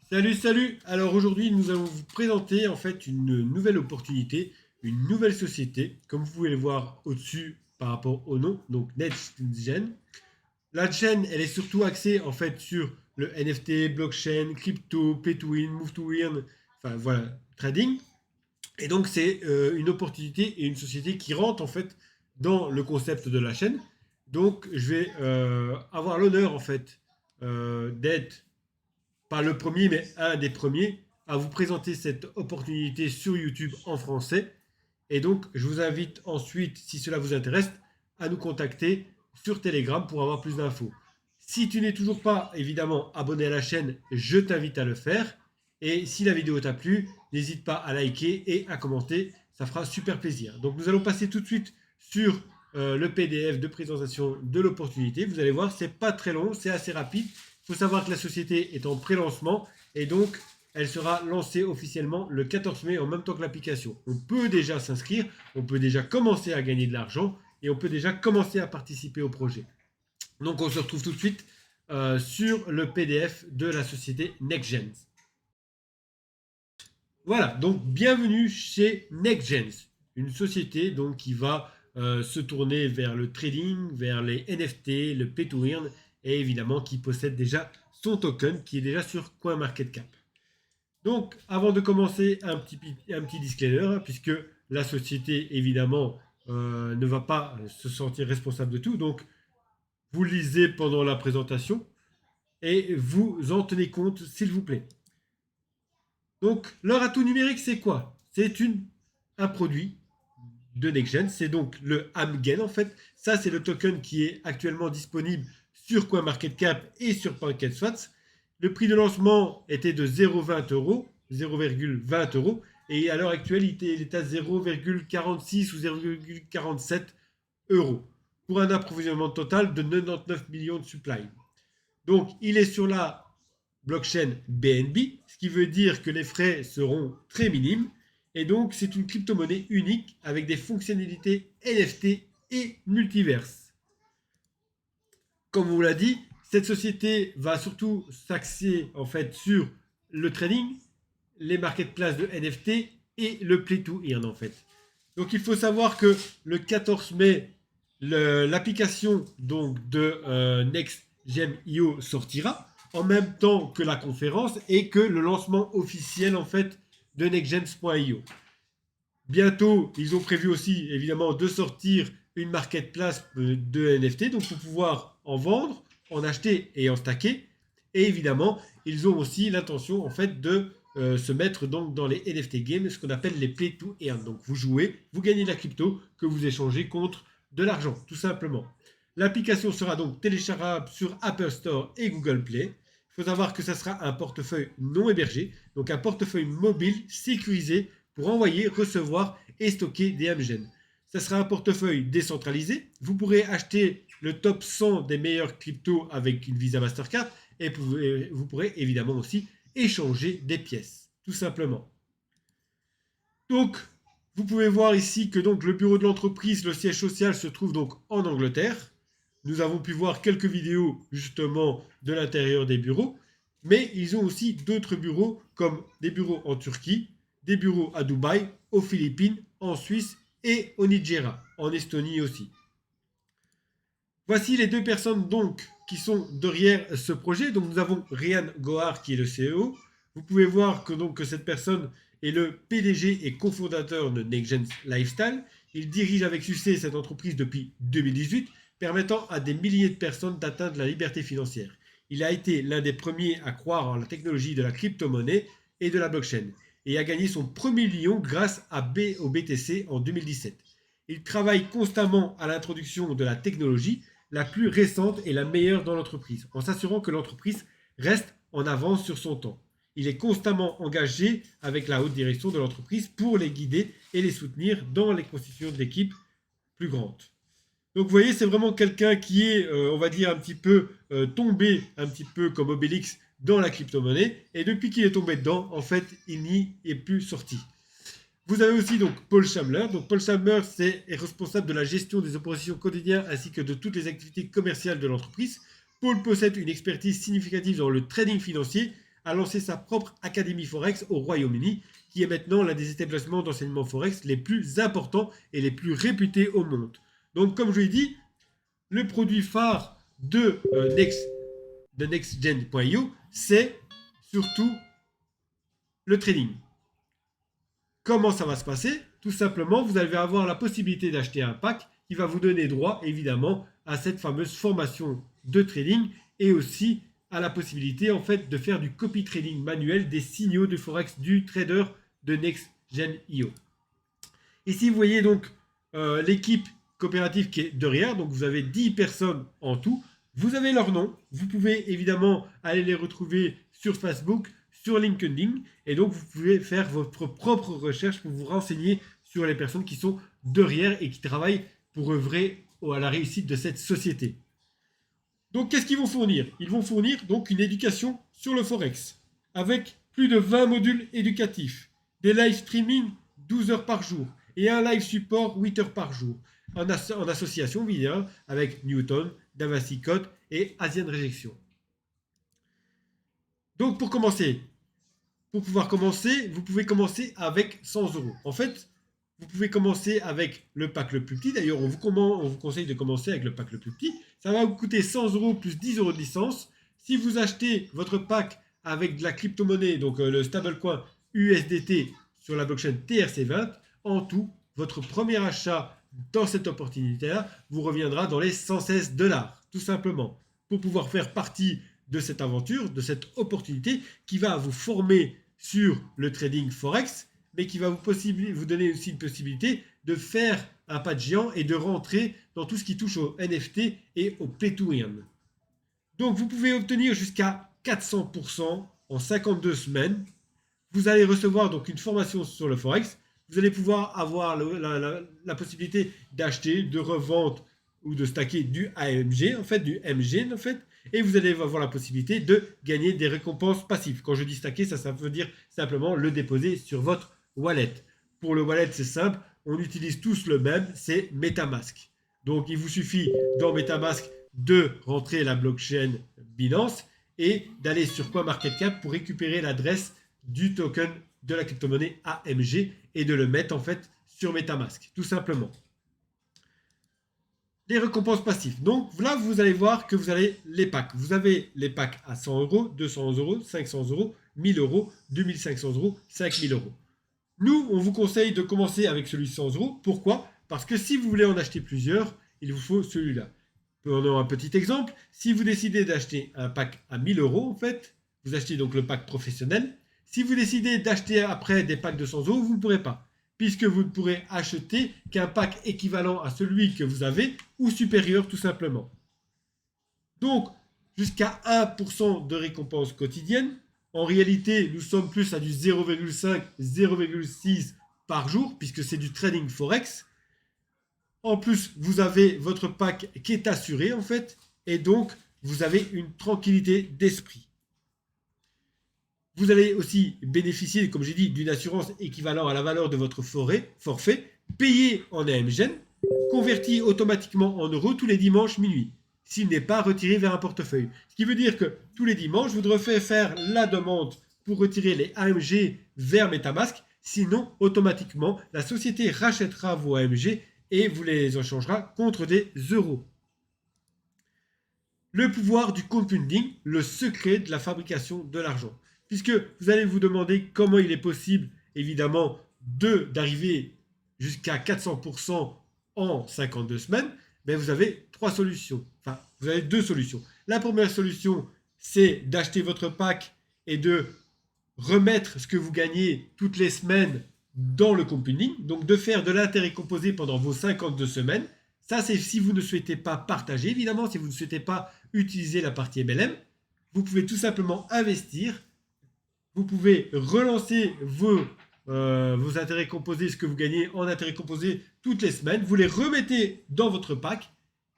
Salut, salut! Alors aujourd'hui, nous allons vous présenter en fait une nouvelle opportunité, une nouvelle société, comme vous pouvez le voir au-dessus par rapport au nom, donc NextGen. La chaîne, elle est surtout axée en fait sur le NFT, blockchain, crypto, pay to win, move to earn, enfin voilà, trading. Et donc c'est une opportunité et une société qui rentre en fait dans le concept de la chaîne. Donc je vais avoir l'honneur en fait d'être pas le premier, mais un des premiers à vous présenter cette opportunité sur YouTube en français. Et donc, je vous invite ensuite, si cela vous intéresse, à nous contacter sur Telegram pour avoir plus d'infos. Si tu n'es toujours pas, évidemment, abonné à la chaîne, je t'invite à le faire. Et si la vidéo t'a plu, n'hésite pas à liker et à commenter, ça fera super plaisir. Donc, nous allons passer tout de suite sur le PDF de présentation de l'opportunité. Vous allez voir, c'est pas très long, c'est assez rapide. Il faut savoir que la société est en pré-lancement et donc elle sera lancée officiellement le 14 mai en même temps que l'application. On peut déjà s'inscrire, on peut déjà commencer à gagner de l'argent et on peut déjà commencer à participer au projet. Donc on se retrouve tout de suite sur le PDF de la société NextGen. Voilà, donc bienvenue chez NextGen, une société donc qui va se tourner vers le trading, vers les NFT, le pay to earn et évidemment qui possède déjà son token qui est déjà sur CoinMarketCap. Donc, avant de commencer, un petit disclaimer, hein, puisque la société, évidemment, ne va pas se sentir responsable de tout. Donc, vous lisez pendant la présentation et vous en tenez compte, s'il vous plaît. Donc, leur atout numérique, c'est quoi? Un produit de NextGen. C'est donc le Amgen, en fait. Ça, c'est le token qui est actuellement disponible sur CoinMarketCap et sur PancakeSwap. Le prix de lancement était de 0,20 euros, 0,20 euros. Et à l'heure actuelle, il est à 0,46 ou 0,47 euros pour un approvisionnement total de 99 millions de supply. Donc, il est sur la blockchain BNB, ce qui veut dire que les frais seront très minimes. Et donc, c'est une crypto-monnaie unique avec des fonctionnalités NFT et multiverse. Comme on vous l'a dit, cette société va surtout s'axer en fait sur le trading, les marketplaces de NFT et le play to earn en fait. Donc il faut savoir que le 14 mai, l'application donc de NextGen.io sortira en même temps que la conférence et que le lancement officiel en fait de nextgens.io. Bientôt, ils ont prévu aussi évidemment de sortir une marketplace de NFT, donc pour pouvoir en vendre, en acheter et en stacker. Et évidemment, ils ont aussi l'intention en fait de se mettre donc dans les NFT games, ce qu'on appelle les play to earn. Donc vous jouez, vous gagnez de la crypto que vous échangez contre de l'argent, tout simplement. L'application sera donc téléchargeable sur Apple Store et Google Play. Il faut savoir que ça sera un portefeuille non hébergé, donc un portefeuille mobile sécurisé pour envoyer, recevoir et stocker des Amgen. Ça sera un portefeuille décentralisé. Vous pourrez acheter le top 100 des meilleurs cryptos avec une Visa Mastercard et vous pourrez évidemment aussi échanger des pièces, tout simplement. Donc, vous pouvez voir ici que donc le bureau de l'entreprise, le siège social se trouve donc en Angleterre. Nous avons pu voir quelques vidéos justement de l'intérieur des bureaux, mais ils ont aussi d'autres bureaux comme des bureaux en Turquie, des bureaux à Dubaï, aux Philippines, en Suisse et au Nigeria, en Estonie aussi. Voici les deux personnes donc qui sont derrière ce projet. Donc nous avons Ryan Gohar qui est le CEO. Vous pouvez voir que cette personne est le PDG et cofondateur de NextGen Lifestyle. Il dirige avec succès cette entreprise depuis 2018, permettant à des milliers de personnes d'atteindre la liberté financière. Il a été l'un des premiers à croire en la technologie de la crypto-monnaie et de la blockchain et a gagné son premier million grâce au BTC en 2017. Il travaille constamment à l'introduction de la technologie la plus récente et la meilleure dans l'entreprise, en s'assurant que l'entreprise reste en avance sur son temps. Il est constamment engagé avec la haute direction de l'entreprise pour les guider et les soutenir dans les constitutions de l'équipe plus grande. Donc vous voyez, c'est vraiment quelqu'un qui est, on va dire, un petit peu tombé, un petit peu comme Obélix, dans la crypto-monnaie. Et depuis qu'il est tombé dedans, en fait, il n'y est plus sorti. Vous avez aussi donc Paul Schamler. Donc Paul Schamler est responsable de la gestion des opérations quotidiennes ainsi que de toutes les activités commerciales de l'entreprise. Paul possède une expertise significative dans le trading financier a lancé sa propre Académie Forex au Royaume-Uni, qui est maintenant l'un des établissements d'enseignement Forex les plus importants et les plus réputés au monde. Donc, comme je l'ai dit, le produit phare de NextGen.io, c'est surtout le trading. Comment ça va se passer? Tout simplement, vous allez avoir la possibilité d'acheter un pack qui va vous donner droit, évidemment, à cette fameuse formation de trading et aussi à la possibilité, en fait, de faire du copy trading manuel des signaux de Forex du trader de NextGen.io. Ici, vous voyez donc l'équipe coopérative qui est derrière. Donc, vous avez 10 personnes en tout. Vous avez leur nom. Vous pouvez évidemment aller les retrouver sur Facebook, sur LinkedIn. Et donc, vous pouvez faire votre propre recherche pour vous renseigner sur les personnes qui sont derrière et qui travaillent pour œuvrer à la réussite de cette société. Donc, qu'est-ce qu'ils vont fournir? Ils vont fournir donc une éducation sur le Forex avec plus de 20 modules éducatifs, des live streaming 12 heures par jour et un live support 8 heures par jour en association vidéo avec Newton, Davassi Code et Asian Rejection. Donc, pour pouvoir commencer, vous pouvez commencer avec 100 euros. En fait, vous pouvez commencer avec le pack le plus petit. D'ailleurs, on vous conseille de commencer avec le pack le plus petit. Ça va vous coûter 100 euros plus 10 euros de licence. Si vous achetez votre pack avec de la crypto-monnaie, donc le stablecoin USDT sur la blockchain TRC20, en tout, votre premier achat dans cette opportunité-là vous reviendra dans les 116 $, tout simplement, pour pouvoir faire partie de cette aventure, de cette opportunité qui va vous former sur le trading Forex, mais qui va vous donner aussi une possibilité de faire un pas de géant et de rentrer dans tout ce qui touche au NFT et au Play to Earn. Donc, vous pouvez obtenir jusqu'à 400% en 52 semaines. Vous allez recevoir donc une formation sur le Forex. Vous allez pouvoir avoir la possibilité d'acheter, de revendre ou de stacker du AMG, en fait, du MG, en fait. Et vous allez avoir la possibilité de gagner des récompenses passives. Quand je dis stacker, ça veut dire simplement le déposer sur votre wallet. Pour le wallet, c'est simple. On utilise tous le même, c'est MetaMask. Donc, il vous suffit dans MetaMask de rentrer la blockchain Binance et d'aller sur CoinMarketCap pour récupérer l'adresse du token de la crypto-monnaie AMG et de le mettre en fait sur MetaMask, tout simplement. Les récompenses passives. Donc là, vous allez voir que vous avez les packs. Vous avez les packs à 100 euros, 200 euros, 500 euros, 1000 euros, 2500 euros, 5000 euros. Nous, on vous conseille de commencer avec celui de 100 euros. Pourquoi? Parce que si vous voulez en acheter plusieurs, il vous faut celui-là. Prenons un petit exemple. Si vous décidez d'acheter un pack à 1000 euros, en fait, vous achetez donc le pack professionnel. Si vous décidez d'acheter après des packs de 100 euros, vous ne pourrez pas, puisque vous ne pourrez acheter qu'un pack équivalent à celui que vous avez ou supérieur tout simplement. Donc, jusqu'à 1% de récompense quotidienne. En réalité, nous sommes plus à du 0,5, 0,6 par jour, puisque c'est du trading Forex. En plus, vous avez votre pack qui est assuré en fait, et donc vous avez une tranquillité d'esprit. Vous allez aussi bénéficier, comme j'ai dit, d'une assurance équivalente à la valeur de votre forfait, payé en AMG, converti automatiquement en euros tous les dimanches minuit, s'il n'est pas retiré vers un portefeuille. Ce qui veut dire que tous les dimanches, vous devrez faire la demande pour retirer les AMG vers MetaMask, sinon automatiquement, la société rachètera vos AMG et vous les échangera contre des euros. Le pouvoir du compounding, le secret de la fabrication de l'argent. Puisque vous allez vous demander comment il est possible, évidemment, d'arriver jusqu'à 400% en 52 semaines, mais vous avez trois solutions. Enfin, vous avez deux solutions. La première solution, c'est d'acheter votre pack et de remettre ce que vous gagnez toutes les semaines dans le compounding, donc de faire de l'intérêt composé pendant vos 52 semaines. Ça, c'est si vous ne souhaitez pas partager, évidemment, si vous ne souhaitez pas utiliser la partie MLM, vous pouvez tout simplement investir. Vous pouvez relancer vos intérêts composés, ce que vous gagnez en intérêts composés toutes les semaines. Vous les remettez dans votre pack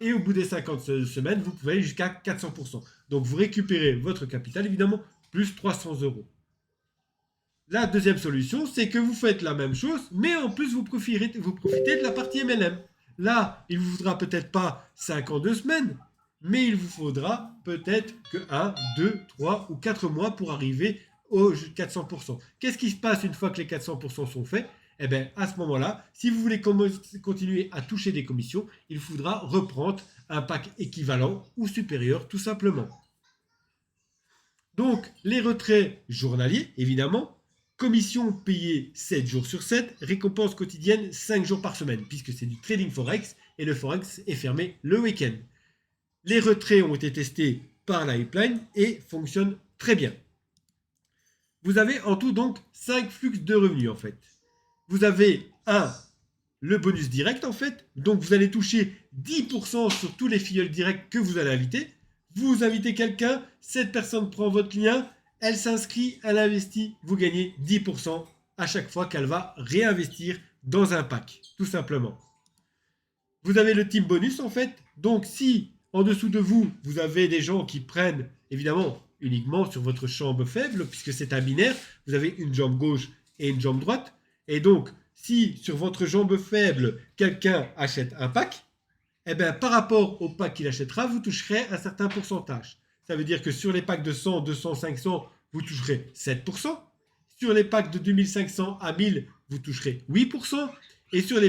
et au bout des 50 semaines, vous pouvez aller jusqu'à 400%. Donc, vous récupérez votre capital, évidemment, plus 300 euros. La deuxième solution, c'est que vous faites la même chose, mais en plus, vous profitez de la partie MLM. Là, il ne vous faudra peut-être pas 52 semaines, mais il vous faudra peut-être que 1, 2, 3 ou 4 mois pour arriver aux 400%. Qu'est-ce qui se passe une fois que les 400% sont faits? Eh bien, à ce moment-là, si vous voulez continuer à toucher des commissions, il faudra reprendre un pack équivalent ou supérieur, tout simplement. Donc, les retraits journaliers, évidemment, commission payée 7 jours sur 7, récompense quotidienne 5 jours par semaine, puisque c'est du trading forex et le forex est fermé le week-end. Les retraits ont été testés par la pipeline et fonctionnent très bien. Vous avez en tout donc 5 flux de revenus en fait. Vous avez le bonus direct en fait, donc vous allez toucher 10% sur tous les filleuls directs que vous allez inviter. Vous invitez quelqu'un, cette personne prend votre lien, elle s'inscrit, elle investit, vous gagnez 10% à chaque fois qu'elle va réinvestir dans un pack, tout simplement. Vous avez le team bonus en fait, donc si en dessous de vous, vous avez des gens qui prennent évidemment uniquement sur votre jambe faible, puisque c'est un binaire, vous avez une jambe gauche et une jambe droite, et donc si sur votre jambe faible, quelqu'un achète un pack, eh bien, par rapport au pack qu'il achètera, vous toucherez un certain pourcentage. Ça veut dire que sur les packs de 100, 200, 500, vous toucherez 7%. Sur les packs de 2500 à 1000, vous toucherez 8%. Et sur le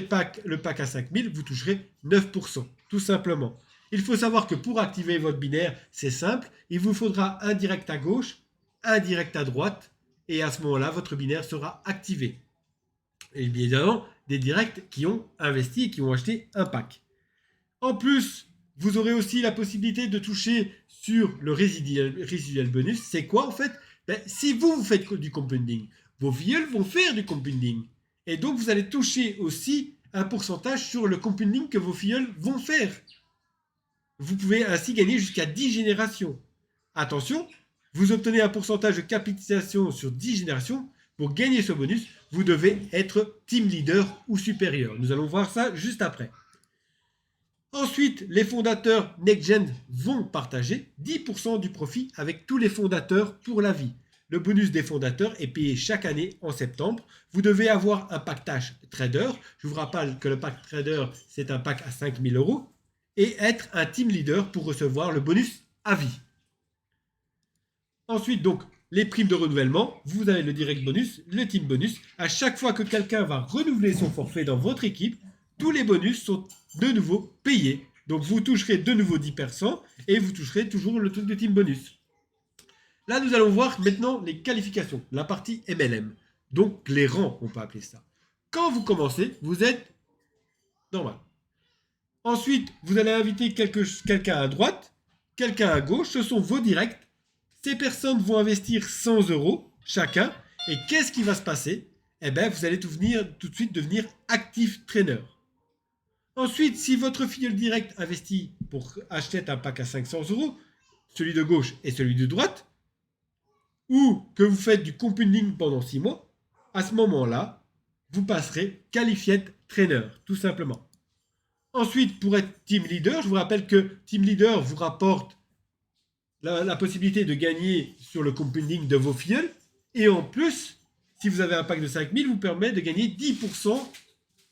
pack à 5000, vous toucherez 9%. Tout simplement. Il faut savoir que pour activer votre binaire, c'est simple. Il vous faudra un direct à gauche, un direct à droite. Et à ce moment-là, votre binaire sera activé. Et bien évidemment, des directs qui ont investi et qui ont acheté un pack. En plus, vous aurez aussi la possibilité de toucher sur le residual bonus. C'est quoi en fait? Si vous faites du compounding, vos filleuls vont faire du compounding. Et donc vous allez toucher aussi un pourcentage sur le compounding que vos filleuls vont faire. Vous pouvez ainsi gagner jusqu'à 10 générations. Attention, vous obtenez un pourcentage de capitalisation sur 10 générations. Pour gagner ce bonus, vous devez être team leader ou supérieur. Nous allons voir ça juste après. Ensuite, les fondateurs NextGen vont partager 10% du profit avec tous les fondateurs pour la vie. Le bonus des fondateurs est payé chaque année en septembre. Vous devez avoir un pactage trader. Je vous rappelle que le pack trader, c'est un pack à 5000 €. Et être un team leader pour recevoir le bonus à vie. Ensuite, donc, les primes de renouvellement. Vous avez le direct bonus, le team bonus. À chaque fois que quelqu'un va renouveler son forfait dans votre équipe, tous les bonus sont de nouveau payés. Donc vous toucherez de nouveau 10% et vous toucherez toujours le truc de team bonus. Là, nous allons voir maintenant les qualifications, la partie MLM. Donc les rangs, on peut appeler ça. Quand vous commencez, vous êtes normal. Ensuite, vous allez inviter quelqu'un à droite, quelqu'un à gauche. Ce sont vos directs. Ces personnes vont investir 100 € chacun. Et qu'est-ce qui va se passer? Eh bien, vous allez tout de suite devenir active trainer. Ensuite, si votre filleul direct investit pour acheter un pack à 500 €, celui de gauche et celui de droite, ou que vous faites du compounding pendant 6 mois, à ce moment-là, vous passerez qualified trainer, tout simplement. Ensuite, pour être team leader, je vous rappelle que team leader vous rapporte la possibilité de gagner sur le compounding de vos filleuls, et en plus, si vous avez un pack de 5000, vous permet de gagner 10%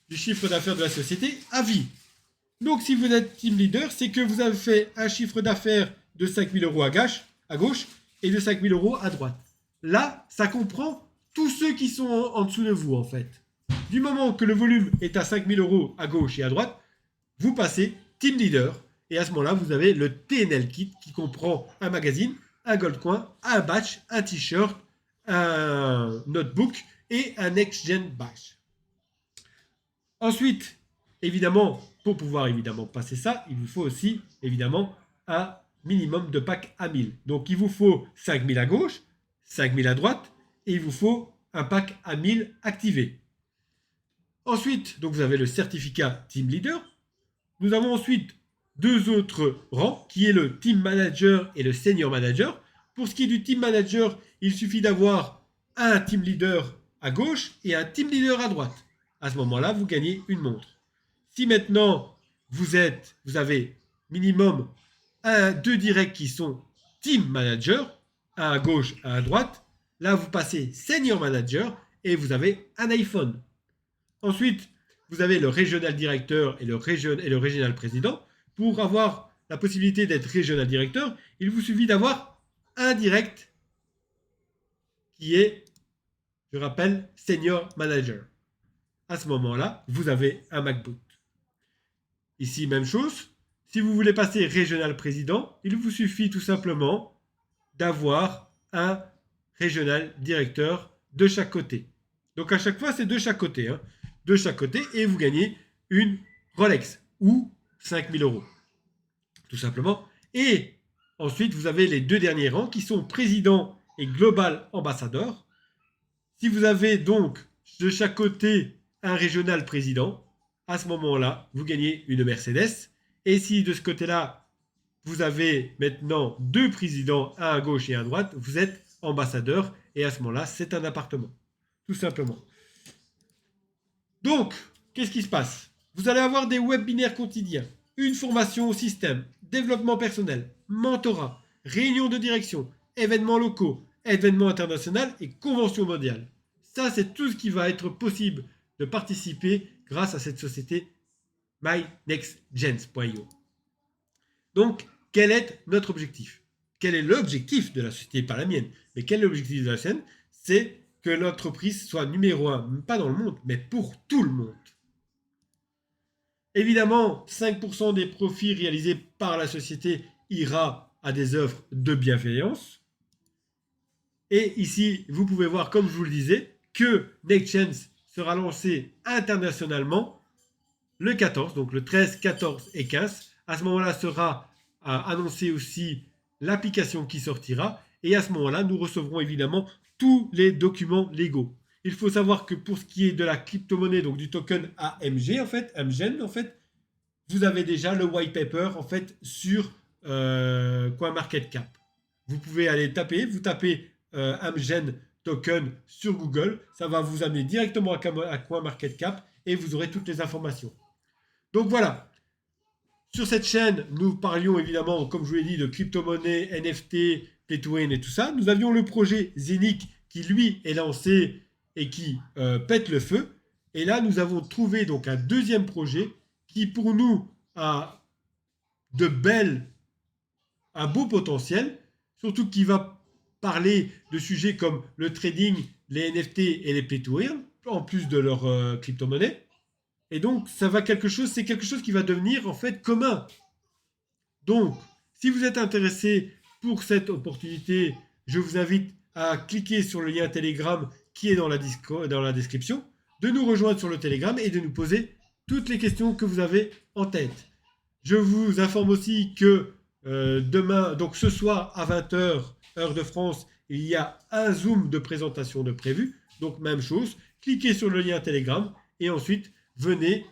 du chiffre d'affaires de la société à vie. Donc si vous êtes team leader, c'est que vous avez fait un chiffre d'affaires de 5000 € à gauche et de 5000 € à droite. Là, ça comprend tous ceux qui sont en dessous de vous en fait. Du moment que le volume est à 5000 € à gauche et à droite, vous passez team leader. Et à ce moment-là, vous avez le TNL kit qui comprend un magazine, un gold coin, un badge, un t-shirt, un notebook et un next-gen badge. Ensuite, évidemment, pour pouvoir évidemment passer ça, il vous faut aussi évidemment un minimum de packs à 1000. Donc il vous faut 5000 à gauche, 5000 à droite et il vous faut un pack à 1000 activé. Ensuite, donc vous avez le certificat Team Leader. Nous avons ensuite deux autres rangs qui est le Team Manager et le Senior Manager. Pour ce qui est du Team Manager, il suffit d'avoir un Team Leader à gauche et un Team Leader à droite. À ce moment-là, vous gagnez une montre. Si maintenant, vous avez minimum deux directs qui sont Team Manager, un à gauche, un à droite, là, vous passez Senior Manager et vous avez un iPhone. Ensuite, vous avez le Regional Directeur et le Regional Président. Pour avoir la possibilité d'être régional directeur, il vous suffit d'avoir un direct qui est, je rappelle, senior manager. À ce moment-là, vous avez un MacBook. Ici, même chose. Si vous voulez passer régional président, il vous suffit tout simplement d'avoir un régional directeur de chaque côté. Donc à chaque fois, c'est de chaque côté. Hein. De chaque côté, et vous gagnez une Rolex ou 5000 euros. Tout simplement. Et ensuite, vous avez les deux derniers rangs qui sont président et global ambassadeur. Si vous avez donc de chaque côté un régional président, à ce moment-là, vous gagnez une Mercedes. Et si de ce côté-là, vous avez maintenant deux présidents, un à gauche et un à droite, vous êtes ambassadeur. Et à ce moment-là, c'est un appartement. Tout simplement. Donc, qu'est-ce qui se passe? Vous allez avoir des webinaires quotidiens, une formation au système, développement personnel, mentorat, réunions de direction, événements locaux, événements internationaux et conventions mondiales. Ça, c'est tout ce qui va être possible de participer grâce à cette société mynextgens.io. Donc, quel est notre objectif? Quel est l'objectif de la société? Pas la mienne, mais quel est l'objectif de la chaîne? C'est que l'entreprise soit numéro 1, pas dans le monde, mais pour tout le monde. Évidemment, 5% des profits réalisés par la société ira à des œuvres de bienveillance. Et ici, vous pouvez voir, comme je vous le disais, que NextGens sera lancé internationalement le 14, donc le 13, 14 et 15. À ce moment-là sera annoncé aussi l'application qui sortira. Et à ce moment-là, nous recevrons évidemment tous les documents légaux. Il faut savoir que pour ce qui est de la crypto-monnaie, donc du token AMG, AMGen, vous avez déjà le white paper sur CoinMarketCap. Vous pouvez aller vous tapez AMGen token sur Google, ça va vous amener directement à CoinMarketCap et vous aurez toutes les informations. Donc voilà, sur cette chaîne, nous parlions évidemment, comme je vous l'ai dit, de crypto-monnaie, NFT, Play to Win et tout ça. Nous avions le projet Zenic qui, lui, est lancé et qui pète le feu. Et là, nous avons trouvé donc un deuxième projet qui, pour nous, a un beau potentiel, surtout qui va parler de sujets comme le trading, les NFT et les Play to Earn, en plus de leur crypto-monnaie. Et donc, c'est quelque chose qui va devenir commun. Donc, si vous êtes intéressé pour cette opportunité, je vous invite à cliquer sur le lien Telegram qui est dans la description, de nous rejoindre sur le Telegram et de nous poser toutes les questions que vous avez en tête. Je vous informe aussi que demain, donc ce soir à 20h, heure de France, il y a un Zoom de présentation de prévu. Donc, même chose, cliquez sur le lien Telegram et ensuite, venez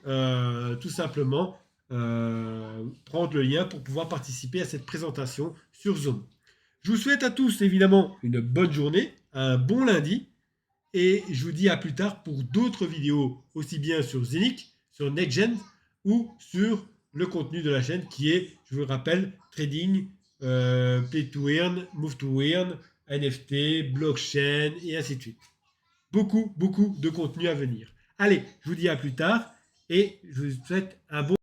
tout simplement prendre le lien pour pouvoir participer à cette présentation sur Zoom. Je vous souhaite à tous évidemment une bonne journée, un bon lundi et je vous dis à plus tard pour d'autres vidéos aussi bien sur Zenic, sur NextGen ou sur le contenu de la chaîne qui est, je vous le rappelle, trading, Play to Earn, Move to Earn, NFT, blockchain et ainsi de suite. Beaucoup de contenu à venir. Allez, je vous dis à plus tard et je vous souhaite un bon